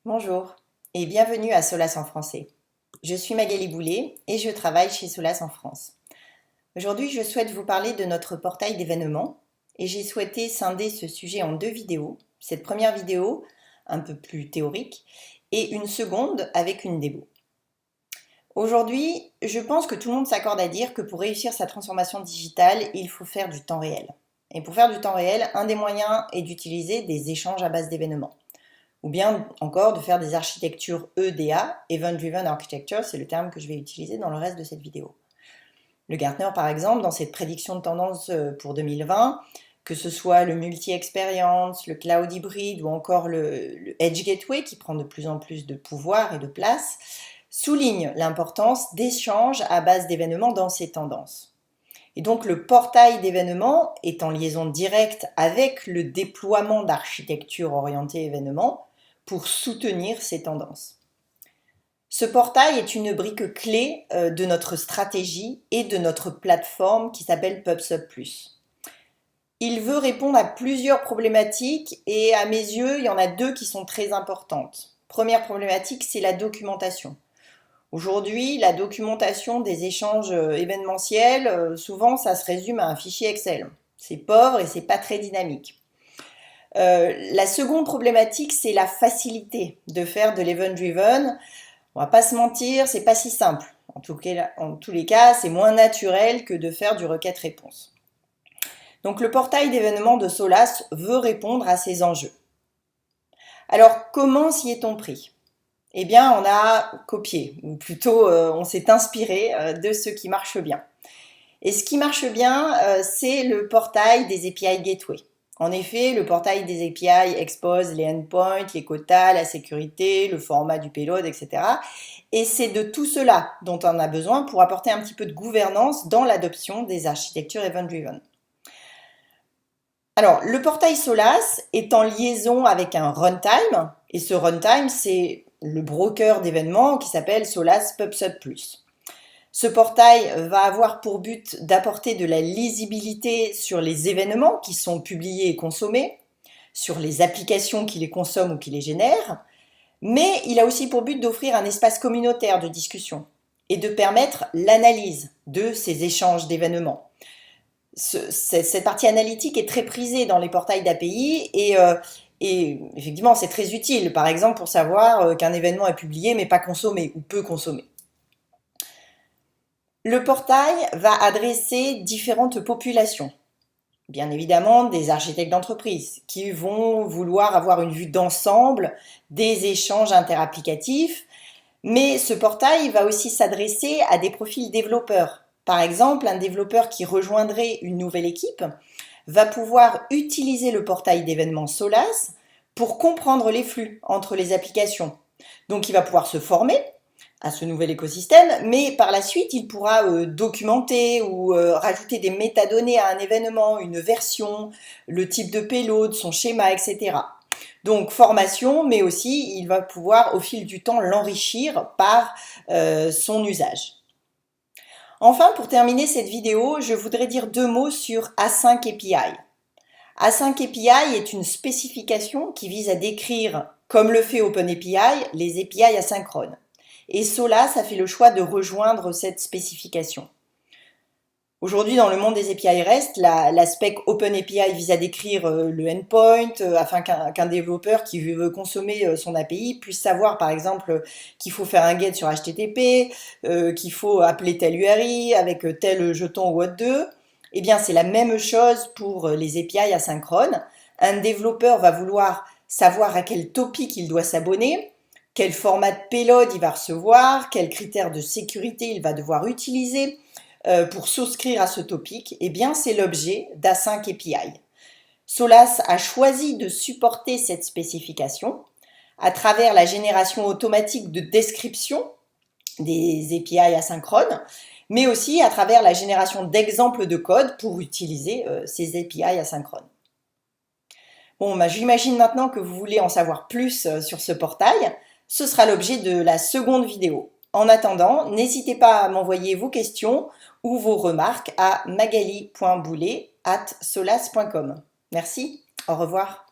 Bonjour et bienvenue à Solas en français. Je suis Magali Boulet et je travaille chez Solas en France. Aujourd'hui, je souhaite vous parler de notre portail d'événements et j'ai souhaité scinder ce sujet en deux vidéos. Cette première vidéo, un peu plus théorique, et une seconde avec une démo. Aujourd'hui, je pense que tout le monde s'accorde à dire que pour réussir sa transformation digitale, il faut faire du temps réel. Et pour faire du temps réel, un des moyens est d'utiliser des échanges à base d'événements. Ou bien encore de faire des architectures EDA, Event Driven Architecture, c'est le terme que je vais utiliser dans le reste de cette vidéo. Le Gartner, par exemple, dans cette prédiction de tendance pour 2020, que ce soit le multi-experience, le cloud hybride ou encore le Edge Gateway, qui prend de plus en plus de pouvoir et de place, souligne l'importance d'échanges à base d'événements dans ces tendances. Et donc le portail d'événements est en liaison directe avec le déploiement d'architecture orientée événements pour soutenir ces tendances. Ce portail est une brique clé de notre stratégie et de notre plateforme qui s'appelle PubSub+. Il veut répondre à plusieurs problématiques et à mes yeux, il y en a deux qui sont très importantes. Première problématique, c'est la documentation. Aujourd'hui, la documentation des échanges événementiels, souvent ça se résume à un fichier Excel. C'est pauvre et c'est pas très dynamique. La seconde problématique, c'est la facilité de faire de l'event driven. On va pas se mentir, c'est pas si simple. En tous les cas, c'est moins naturel que de faire du requête-réponse. Donc le portail d'événements de Solas veut répondre à ces enjeux. Alors comment s'y est-on pris ? Eh bien, on a copié, ou plutôt on s'est inspiré de ce qui marche bien. Et ce qui marche bien, c'est le portail des API Gateway. En effet, le portail des API expose les endpoints, les quotas, la sécurité, le format du payload, etc. Et c'est de tout cela dont on a besoin pour apporter un petit peu de gouvernance dans l'adoption des architectures event-driven. Alors, le portail Solas est en liaison avec un runtime, et ce runtime, c'est le broker d'événements qui s'appelle Solas PubSub+. Ce portail va avoir pour but d'apporter de la lisibilité sur les événements qui sont publiés et consommés, sur les applications qui les consomment ou qui les génèrent, mais il a aussi pour but d'offrir un espace communautaire de discussion et de permettre l'analyse de ces échanges d'événements. Cette partie analytique est très prisée dans les portails d'API et effectivement c'est très utile, par exemple pour savoir qu'un événement est publié mais pas consommé ou peu consommé. Le portail va adresser différentes populations. Bien évidemment, des architectes d'entreprise qui vont vouloir avoir une vue d'ensemble des échanges interapplicatifs, mais ce portail va aussi s'adresser à des profils développeurs. Par exemple, un développeur qui rejoindrait une nouvelle équipe va pouvoir utiliser le portail d'événements Solas pour comprendre les flux entre les applications. Donc, il va pouvoir se former à ce nouvel écosystème, mais par la suite, il pourra documenter ou rajouter des métadonnées à un événement, une version, le type de payload, son schéma, etc. Donc formation, mais aussi il va pouvoir au fil du temps l'enrichir par son usage. Enfin, pour terminer cette vidéo, je voudrais dire deux mots sur Async API. Async API est une spécification qui vise à décrire, comme le fait OpenAPI, les API asynchrones. Et Solas a fait le choix de rejoindre cette spécification. Aujourd'hui, dans le monde des API REST, la spec OpenAPI vise à décrire le endpoint afin qu'un développeur qui veut consommer son API puisse savoir, par exemple, qu'il faut faire un get sur HTTP, qu'il faut appeler tel URI avec tel jeton ou autre 2. Eh bien, c'est la même chose pour les API asynchrones. Un développeur va vouloir savoir à quel topic il doit s'abonner, quel format de payload il va recevoir, quels critères de sécurité il va devoir utiliser pour souscrire à ce topic. Eh bien, c'est l'objet d'Async API. Solas a choisi de supporter cette spécification à travers la génération automatique de description des API asynchrones, mais aussi à travers la génération d'exemples de code pour utiliser ces API asynchrones. Bon, j'imagine maintenant que vous voulez en savoir plus sur ce portail. Ce sera l'objet de la seconde vidéo. En attendant, n'hésitez pas à m'envoyer vos questions ou vos remarques à magali.boulet@solas.com. Merci, au revoir.